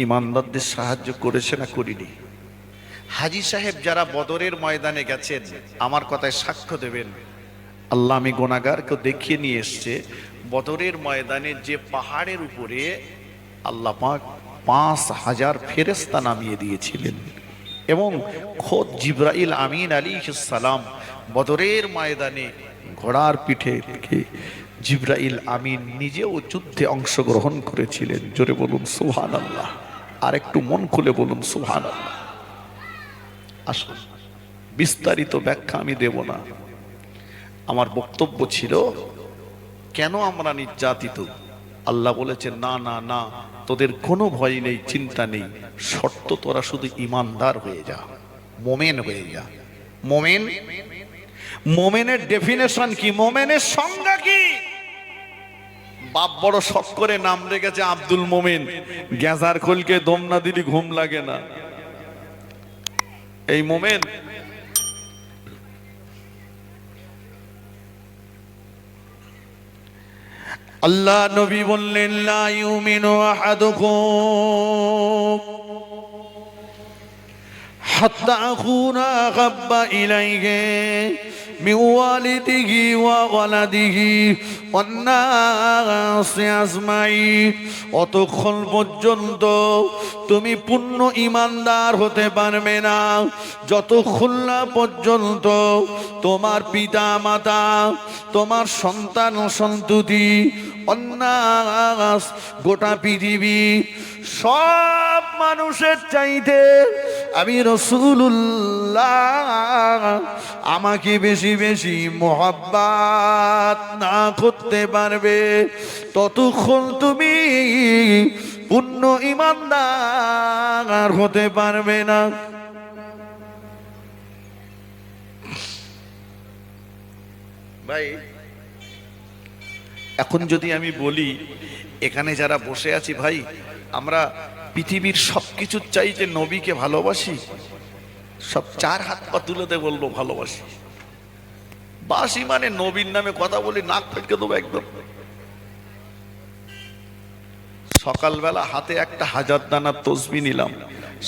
ইমানদারদের সাহায্য করেছে না করিনি? হাজী সাহেব যারা বদরের ময়দানে গেছেন আমার কথায় সাক্ষ্য দেবেন। আল্লাহ আমি গুনাহগারকে দেখিয়ে নিয়ে এসছে বদরের ময়দানে যে পাহাড়ের উপরে আল্লাহ পাক ৫,০০০ ফেরেশতা নামিয়ে দিয়েছিলেন এবং খোদ জিবরাইল আমিন আলাইহিস সালাম বদরের ময়দানে ঘোড়ার পিঠে থেকে জিবরাইল আমিন নিজেও যুদ্ধে অংশগ্রহণ করেছিলেন। জোরে বলুন সুবহানাল্লাহ। আর একটু মন খুলে বলুন সুবহানাল্লাহ। আসুন, বিস্তারিত ব্যাখ্যা আমি দেব না। আমার বক্তব্য ছিল কেন আমরা নির্যাতিত। আল্লাহ বলেছেন না না না, তোদের কোনো ভয় নেই, চিন্তা নেই, শর্ত তোরা শুধু ইমানদার হয়ে যা, মোমেন হয়ে যা। মোমেন, মোমেনের ডেফিনেশন কি, মোমেনের সংজ্ঞা কি? বাপ বড় শখ করে নাম রেখেছে আব্দুল মোমেন, গ্যাজার খোলকে দম না দিলি ঘুম লাগে না, এই মোমেন। আল্লাহ নবী বললেন লা ইউমিনু আহাদুকুম হাত্তা আকুনা আহাব্বা ইলাইহি মিন ওয়ালিদিহি ওয়া ওয়ালাদিহি ওয়ান নাসি আজমাইন। অতক্ষণ পর্যন্ত তুমি পূর্ণ ইমানদার হতে পারবে না যতক্ষণ না পর্যন্ত তোমার পিতা মাতা, তোমার সন্তান সন্ততি, অন্যাস গোটা পৃথিবী সব মানুষের চাইতে আমি রাসূলুল্লাহ আমাকে বেশি বেশি মোহাব্বত না করতে পারবে ততক্ষণ তুমি পূর্ণ ইমানদার হতে পারবে না। ভাই এখন যদি আমি বলি এখানে যারা বসে আছি ভাই, আমরা পৃথিবীর সবকিছুর চাইতে নবীকে ভালোবাসি, সব চার হাত পা তুলে দিয়ে বলবো ভালোবাসি। বাসি মানে নবীর নামে কথা বলি, নাক ফেটকে দেবো একদম। সকালবেলা হাতে একটা 1000 দানা তসবিহ নিলাম,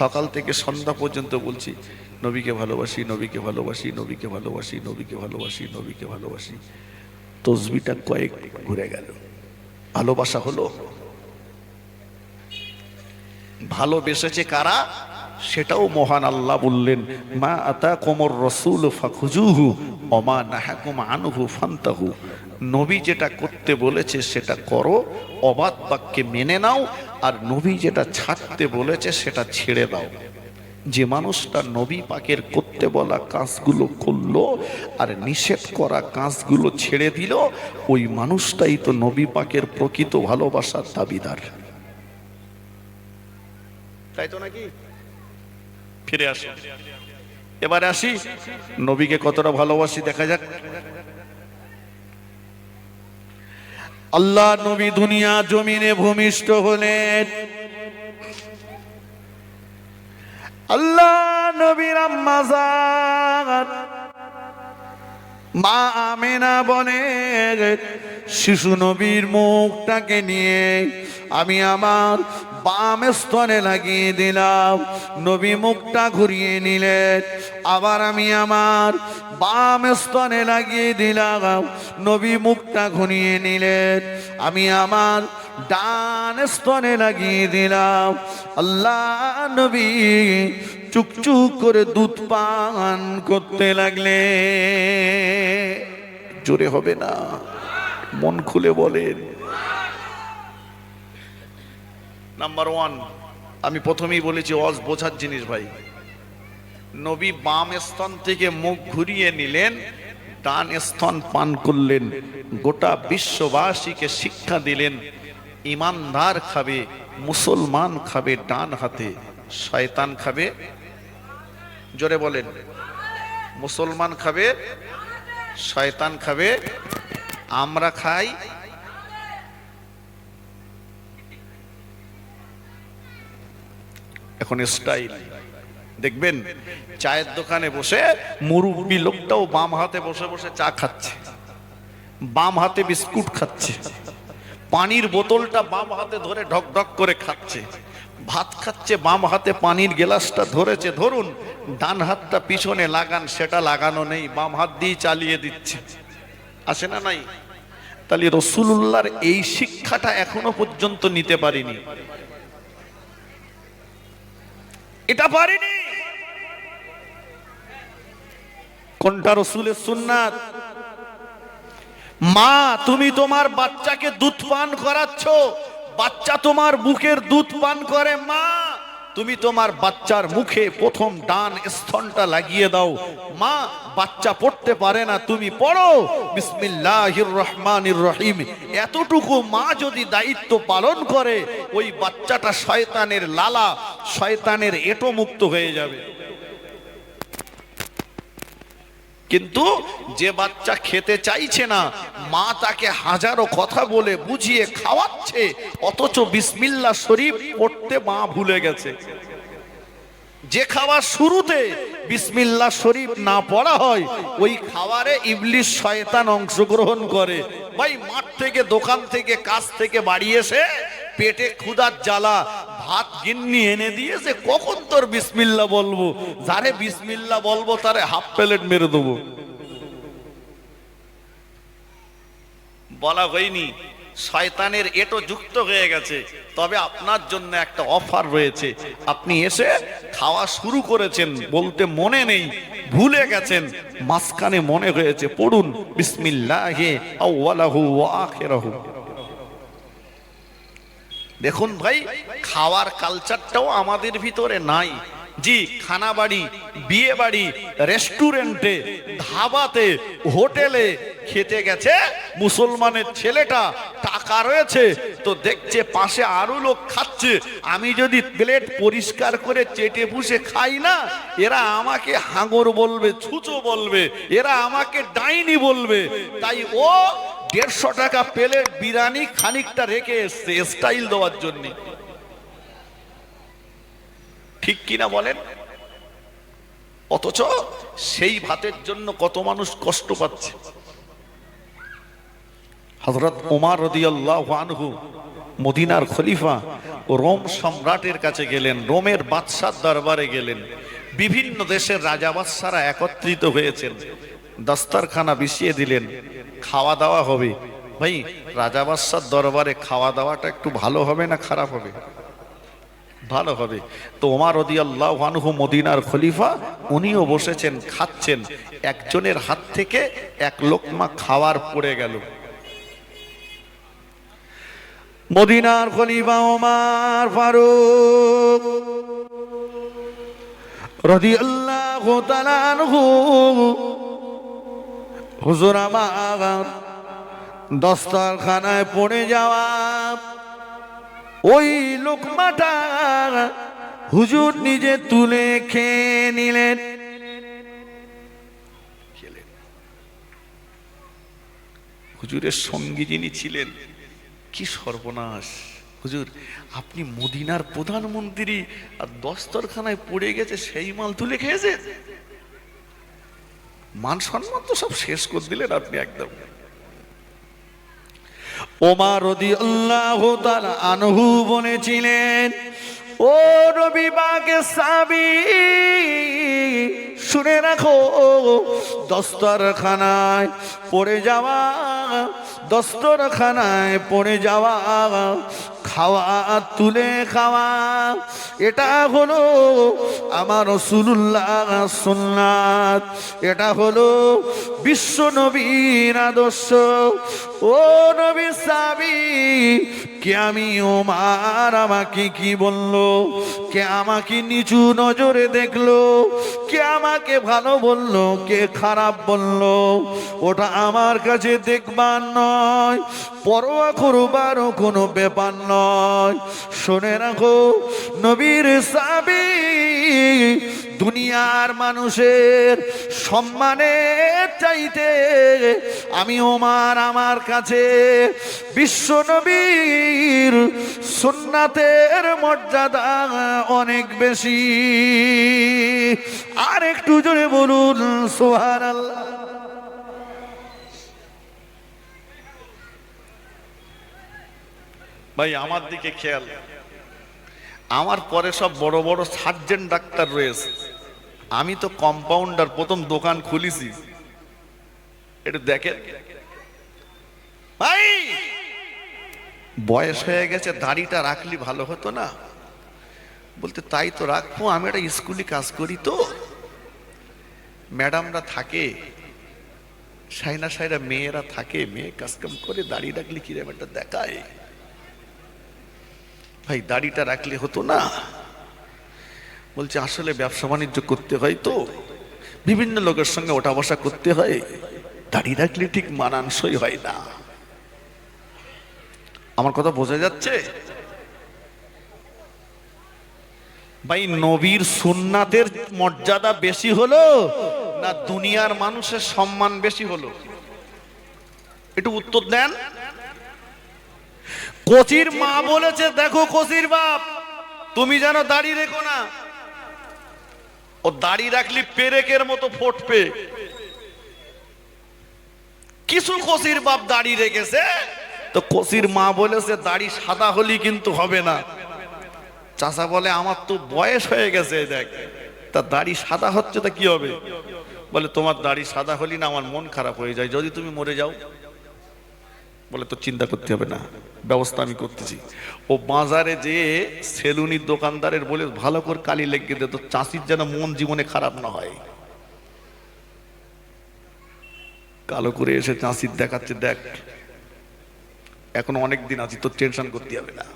সকাল থেকে সন্ধ্যা পর্যন্ত বলছি নবীকে ভালোবাসি, নবীকে ভালোবাসি, নবীকে ভালোবাসি, নবীকে ভালোবাসি, নবীকে ভালোবাসি। তসবিহটা কয়েক ঘুরে গেল, ভালোবাসা হলো? ভালোবেসেছে কারা সেটাও মহান আল্লাহ বললেন মা আতাকুমুর রাসূল ফাখুজুহু ওয়া মা নাহাকুম আনহু ফান্তাহু। নবী যেটা করতে বলেছে সেটা করো, অবাধ বাক্যে মেনে নাও, আর নবী যেটা ছাড়তে বলেছে সেটা ছেড়ে দাও। যে মানুষটা নবী পাকের করতে বলা কাজগুলো করলো আর নিষেধ করা কাজগুলো ছেড়ে দিল, ওই মানুষটাই তো নবী পাকের প্রকৃত ভালোবাসার দাবিদার, তাই তো নাকি? ফিরে আসি, এবারে আসি নবীকে কতটা ভালোবাসি দেখা যাক। আল্লাহ নবী দুনিয়া জমিনে ভূমিষ্ঠ হলেন। আল্লাহ নবীর আম্মা জান মা আমেনা বলে শিশু নবীর মুখটাকে নিয়ে আমি আমার বাম স্তনে লাগিয়ে দিলাম। নবী মুখটা ঘুরিয়ে নিলেন, আবার আমি আমার বাম স্তনে লাগিয়ে দিলাম। নবী মুখটা ঘুরিয়ে নিলেন, আমি আমার ডান স্তনে লাগিয়ে দিলাম। আল্লাহ নবী চুকচুক করে দুধ পান করতে লাগলে। জোরে হবে না, মন খুলে বলেন। নাম্বার 1, আমি প্রথমেই বলেছি ওয়াজ বোঝার জিনিস ভাই। নবী বাম স্তন থেকে মুখ ঘুরিয়ে নিলেন, ডান স্তন পান করলেন। গোটা বিশ্ববাসীকে শিক্ষা দিলেন ইমানদার খাবে, মুসলমান খাবে ডান হাতে, শয়তান খাবে, জোরে বলেন, মুসলমান খাবে, শয়তান খাবে, আমরা খাই এখন স্টাইল। দেখবেন চায়ের দোকানে বসে মুরব্বী লোকটাও বাম হাতে বসে বসে চা খাচ্ছে, বাম হাতে বিস্কুট খাচ্ছে, পানির বোতলটা বাম হাতে ধরে ঢক ঢক করে খাচ্ছে, ভাত খাচ্ছে, বাম হাতে পানির গ্লাসটা ধরেছে, ধরুন ডান হাতটা পিছনে লাগান, সেটা লাগানো নেই, বাম হাত দিয়ে চালিয়ে দিচ্ছে, আসে না নাই? তাহলে রাসূলুল্লাহর এই শিক্ষাটা এখনো পর্যন্ত নিতে পারিনি, এটা পারিনি। কোনটা রাসূলের সুন্নাত? মা, তুমি তোমার বাচ্চাকে দুধ পান করাচ্ছ, বাচ্চা তোমার বুকের দুধ পান করে, মা তুমি তোমার বাচ্চার মুখে প্রথম ডান স্তনটা লাগিয়ে দাও। মা, বাচ্চা পড়তে পারে না, তুমি পড়ো বিসমিল্লাহির রহমানির রহিম। এতটুকু মা যদি দায়িত্ব পালন করে, ওই বাচ্চাটা শয়তানের লালা, শয়তানের এঁটো মুক্ত হয়ে যাবে। কিন্তু যে বাচ্চা খেতে চাইছে না, মা তাকে হাজারো কথা বলে বুঝিয়ে খাওয়াচ্ছে, অথচ বিসমিল্লাহ শরীফ পড়তে মা ভুলে গেছে। যে খাওয়ার শুরুতে বিসমিল্লাহ শরীফ না পড়া হয়, ওই খাবারে ইবলিশ শয়তান অংশগ্রহণ করে। ভাই, মাঠ থেকে, দোকান থেকে, কাজ থেকে বাড়ি এসে পেটে ক্ষুধার জ্বালা, ভাত গিন্নি এনে দিয়েছে, কখন তোর বিসমিল্লাহ বলবো? যারে বিসমিল্লাহ বলবো তারে হাফ প্লেট মেরে দেবো। বলা হয়নি, শয়তানের এটো যুক্ত হয়ে গেছে। তবে আপনার জন্য একটা অফার রয়েছে, আপনি এসে খাওয়া শুরু করেছেন, বলতে মনে নেই, ভুলে গেছেন, মাঝখানে মনে হয়েছে, পড়ুন বিসমিল্লাহি আউয়ালাহু ওয়া আখিরাহু। দেখুন ভাই, খাওয়ার কালচারটাও আমাদের ভিতরে নাই। জি, খানা বাড়ি, বিয়ে বাড়ি, রেস্টুরেন্টে, ধাবাতে, হোটেলে খেতে গেছে মুসলমানের ছেলেটা, টাকা রয়েছে তো দেখছে পাশে আরো লোক খাচ্ছে, আমি যদি প্লেট পরিষ্কার করে চেটে পুষে খাই না, এরা আমাকে হাঙর বলবে, ছুঁচো বলবে, এরা আমাকে ডাইনি বলবে। তাই ও 150 টাকা প্লেট বিরিয়ানি খানিকটা রেখে এসছে স্টাইল দেওয়ার জন্য। ঠিক কিনা বলেন? অথচ সেই ভাতের জন্য কত মানুষ কষ্ট পাচ্ছে। হযরত ওমর রাদিয়াল্লাহু আনহু, মদিনার খলিফা, রোম সম্রাটের কাছে গেলেন, রোমের বাদশার দরবারে গেলেন। বিভিন্ন দেশের রাজা বাদশারা একত্রিত হয়েছেন, দস্তরখানা বিছিয়ে দিলেন, খাওয়া দাওয়া হবে। ভাই, রাজা বাদশার দরবারে খাওয়া দাওয়াটা একটু ভালো হবে না খারাপ হবে? ভালো হবে। তো ওমর রাদিয়াল্লাহু আনহু, মদিনার খলিফা, উনিও বসেছেন, খাচ্ছেন। একজনের হাত থেকে এক লোকমা খাবার পড়ে গেল। মদিনার খলিফা ওমর ফারুক রাদিয়াল্লাহু তাআলা আনহু, হুজুর আমার, দস্তরখানায় পড়ে যাওয়া ওই লোকমাটা হুজুর নিজে তুলে খেয়ে নিলেন। হুজুরের সঙ্গী যিনি ছিলেন, কি সর্বনাশ! হুজুর, আপনি মদিনার প্রধানমন্ত্রী, আর দস্তরখানায় পড়ে গেছে সেই মাল তুলে খেয়েছে? মান সম্মান তো সব শেষ করে দিলেন আপনি একদম। ওমর রাদিয়াল্লাহু তাআলা আনহু বলেছিলেন, ও নবী পাকের সাহাবী, শুনে রাখো, দস্তরখানায় পড়ে যাওয়া, দস্তরখানায় পড়ে যাওয়া খাওয়া, তুলে খাওয়া, এটা হলো আমার রাসূলুল্লাহ সুন্নাত, এটা হলো বিশ্ব নবীর আদর্শ। ও নবী সাহাবী, কে আমি ওমর, আমাকে কি বললো? কে আমাকে নিচু নজরে দেখলো? কে আমাকে ভালো বললো, কে খারাপ বললো? ওটা আমার কাছে দেখবার নয়, পরোয়া করবারও কোনো ব্যাপার নয়। শুনে রাখো, নবীর সাহাবী দুনিয়ার মানুষের সম্মানের চাইতে আমি ওমর আমার কাছে বিশ্ব নবীর সুন্নাতের মর্যাদা অনেক বেশি। আর একটু জোরে বলুন সুবহানাল্লাহ। ভাই, আমার দিকে খেয়াল, আমার পরে সব বড় বড় সার্জেন্ট ডাক্তার রয়েছে, আমি তো কম্পাউন্ডার, প্রথম দোকান খুলেছি। একটু দেখেন ভাই, বয়স হয়ে গেছে, দাড়িটা রাখলি ভালো হতো না? বলতে তাই তো রাখবো, আমি একটা স্কুলে কাজ করি তো, ম্যাডামরা থাকে, সাইনা সাইরা মেয়েরা থাকে, মেয়ে কাজকাম করে, দাড়ি রাখলে কিরম একটা দেখায়। ভাই দাড়িটা রাখলে হতো না? বলছে আসলে ব্যবসা বাণিজ্য করতে হয় তো, বিভিন্ন লোকের সঙ্গে ওঠা বসা করতে হয়, দাড়ি রাখলে ঠিক মানানসই হয় না। আমার কথা বোঝা যাচ্ছে? ভাই নবীর সুন্নাতের মর্যাদা বেশি হলো না দুনিয়ার মানুষের সম্মান বেশি হলো? একটু উত্তর দেন। কোচির মা বলেছে, দেখো কোচির বাপ, তুমি যেন দাড়ি রেখো না, ও দাড়ি রাখলি পেরেকের মতো ফুটবে। কিছু কোচির বাপ দাড়ি রেখেছে, তো কোচির মা বলেছে দাড়ি সাদা হলি কিন্তু হবে না। চাচা বলে আমার তো বয়স হয়ে গেছে, দেখ তা দাড়ি সাদা হচ্ছে, তা কি হবে? বলে তোমার দাড়ি সাদা হলি না আমার মন খারাপ হয়ে যায়, যদি তুমি মরে যাও। বলে তো চিন্তা করতে হবে না, ব্যবস্থা আমি করতেছি। ও বাজারে যে সেলুনির দোকানদারের বলে ভালো করে কালি লেগে দে, তো চাষির যেন মন জীবনে খারাপ না হয়। কালো করে এসে চাষির দেখাচ্ছে, দেখ এখন অনেক দিন আছি, তো টেনশন করতে হবে না।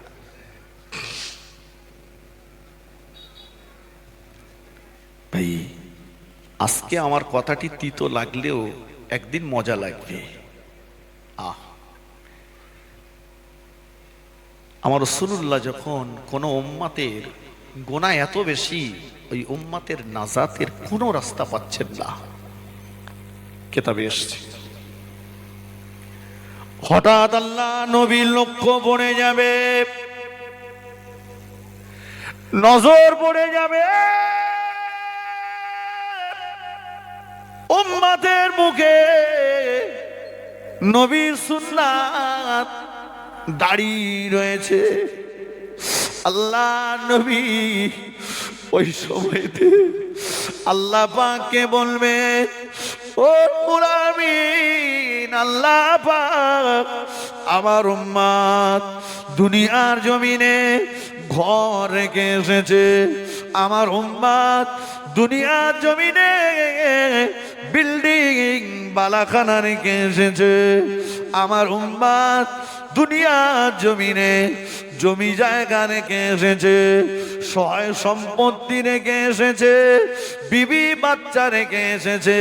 ভাই আজকে আমার কথাটি তিতো লাগলেও একদিন মজা লাগবে। আমার রাসূলুল্লাহ যখন কোন উম্মতের গুনাহ এত বেশি, ওই উম্মতের নাজাতের কোনো রাস্তা পাচ্ছেন না, কিতাবে এসেছে, হঠাৎ আল্লাহ নবীর লক্ষ্য পড়ে যাবে, নজর পড়ে যাবে উম্মতের মুখে নবীর সুন্নাত দাঁড়িয়ে রয়েছে। আল্লাহ নবী ওই সময়তে আল্লাহ পাককে বলবে, ও আমিন, আল্লাহ পাক আমার উম্মত দুনিয়ার জমিনে ঘর রেখে এসেছে, আমার উম্মত দুনিয়ার জমিনে বিল্ডিং বালাখানা রেখে এসেছে, আমার উম্মত দুনিয়ার জমিনে জমি জায়গা রেখে এসেছে, সহায় সম্পত্তি রেখে এসেছে, বিবি বাচ্চা রেখে এসেছে,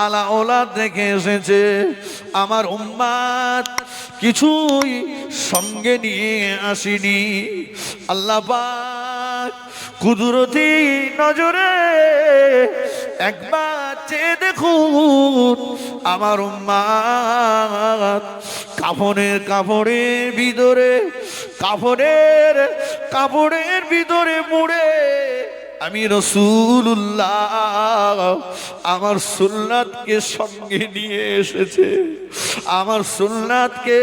আলা ওলাদ রেখে এসেছে। আমার উম্মত কিছুই সঙ্গে নিয়ে আসেনি। আল্লাহ পাক কুদরতি নজরে একবার চেয়ে দেখুন, আমার উম্মত কাপড়ের ভিতরে কাপড়ের ভিতরে মুড়ে আমি রাসূলুল্লাহ আমার সুন্নাতকে সঙ্গে নিয়ে এসেছে, আমার সুন্নাতকে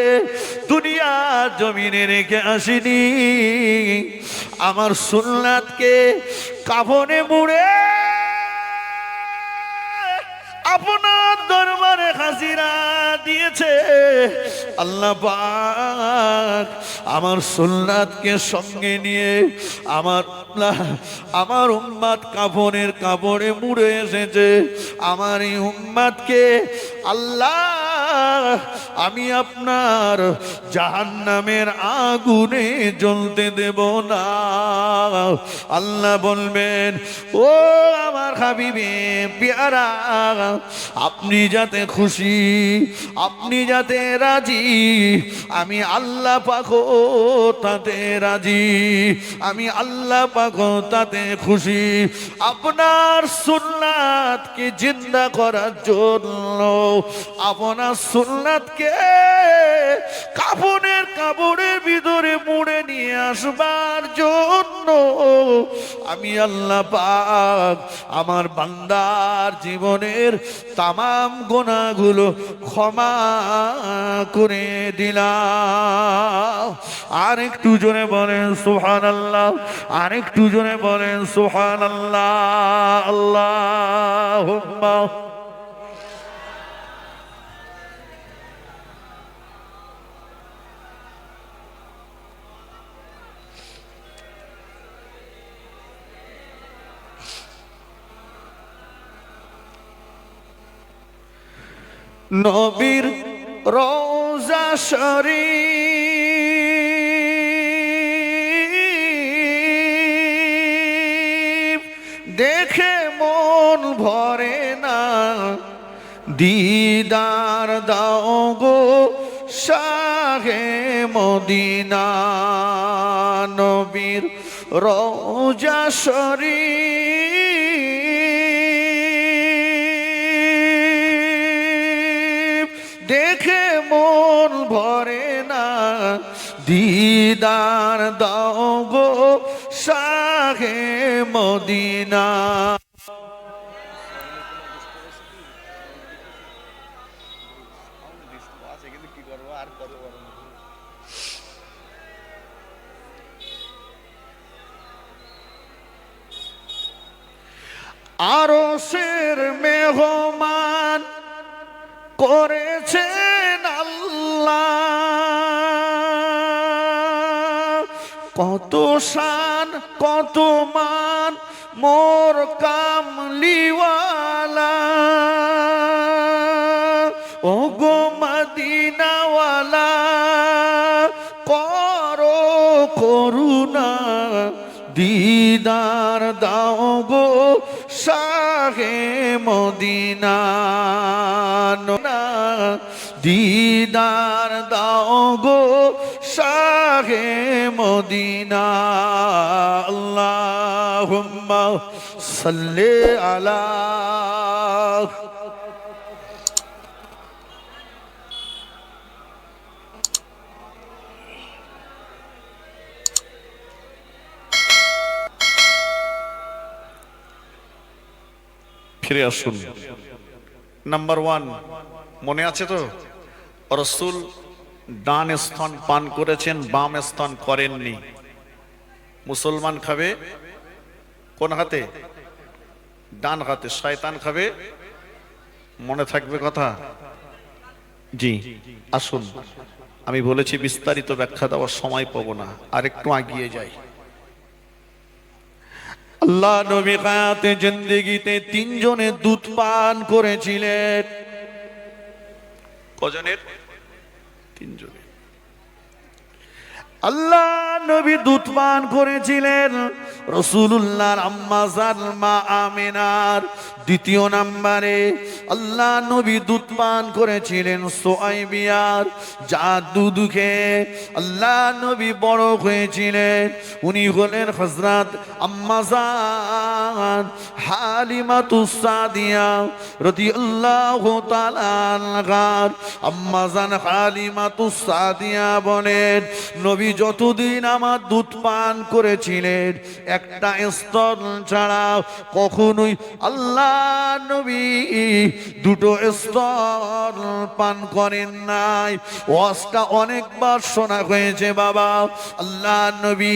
দুনিয়ার জমিনে রেখে আসিনি, আমার সুন্নাতকে কাফনে মুড়ে আপনার দরবারে হাজিরা দিয়েছে। আল্লাহ পাক আমার সুন্নাতকে সঙ্গে নিয়ে আমার উম্মত কাপড়ে মুড়ে এসেছে। আমার এই উম্মতকে আল্লাহ আমি আপনার জাহান্নামের আগুনে জ্বলতে দেব না। আল্লাহ বলবেন, ও আমার হাবিবে পেয়ারা, আপনি যাতে খুশি, আপনি যাতে রাজি, আমি আল্লাহ পাক তাতে রাজি, আমি আল্লাহ পাক তাতে খুশি। আপনার সুন্নাতকে জিন্দা করার জন্য, আপনার সুন্নাতকে কাপড়ের ভিতরে মুড়ে নিয়ে আসবার জন্য আমি আল্লাহ পাক আমার বান্দার জীবনের তামাম গুনাহগুলো ক্ষমা করে দিলাম। আর একটু জোরে বলেন সুবহানাল্লাহ, আর একটু জোরে বলেন সুবহানাল্লাহ। আল্লাহুম্মা নবীর রওজা শরীফ দেখে মন ভরে না, দিদার দাও গো শাহে মদিনা। নবীর রওজা শরীফ দেখে মন ভরে না, দিদার দাও গো শাহে মদিনা। আরশের মেহমান করেছেন আল্লাহ, কত শান কত মান মোর কামলিওয়ালা। ও গো মদিনাওয়ালা করো করুণা, দিদার দাও গো শাহে মদিনা। দিদার দাও গো শাহে মদিনা। আল্লাহুম্মা সাল্লি আলা। ফিরে আসুন। নাম্বার 1 মনে আছে তো, রাসূল ডান স্তন পান করেছেন, বাম স্তন করেননি। মুসলমান খাবে কোন হাতে? ডান হাতে। শয়তান খাবে, মনে থাকবে কথা? জি আসুন, আমি বলেছি বিস্তারিত ব্যাখ্যা দেওয়ার সময় পাবো না, আর একটু এগিয়ে যাই। আল্লাহ নবী হায়াতে জিন্দেগিতে 3 জনের দুধ পান করেছিলেন। কজনের? 3 জনের। আল্লাহ নবী দুধ পান করেছিলেন রাসূলুল্লাহর আম্মা জান মা আমিনার। দ্বিতীয় নম্বরে আল্লাহ নবী দুধ পান করেছিলেন সুআইবিয়ার, যার দুধ খেয়ে আল্লাহ নবী বড় হয়েছিলেন। উনি হলেন হযরত আম্মা জান হালিমাতুস সাদিয়া রাদিয়াল্লাহু তাআলা আনহা। আম্মা জান হালিমাতুস সাদিয়া বলেন, নবী যতদিন আমার দুধ পান করেছিলেন একটা স্তন ছাড়া কখনোই আল্লাহ নবী দুটো স্তন পান করেন নাই। ওয়াজটা অনেকবার শোনা হয়েছে বাবা। আল্লাহ নবী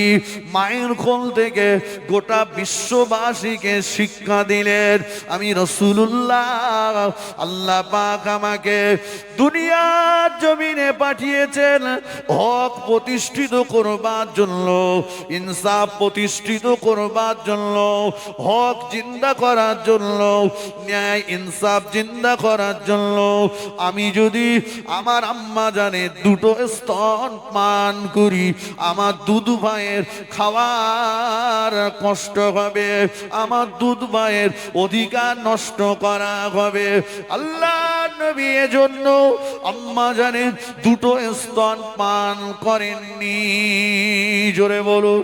মায়ের কোল থেকে গোটা বিশ্ববাসীকে শিক্ষা দিলেন, আমি রাসূলুল্লাহ, আল্লাহ পাক আমাকে দুনিয়ার জমিনে পাঠিয়েছেন হক প্রতিষ্ঠিত করবার জন্য, ইনসাফ প্রতিষ্ঠিত করবার জন্য, হক জিন্দা করার জন্য, ন্যায় ইনসাফ জিন্দা করার জন্য। আমি যদি আমার আম্মা জানে দুটো স্তন পান করি, আমার দুধ ভাইয়ের খাওয়ার কষ্ট হবে, আমার দুধ ভাইয়ের অধিকার নষ্ট করা হবে। আল্লাহ নবী এজন্য আম্মা জানে দুটো স্তন পান করেননি। জোরে বলুন।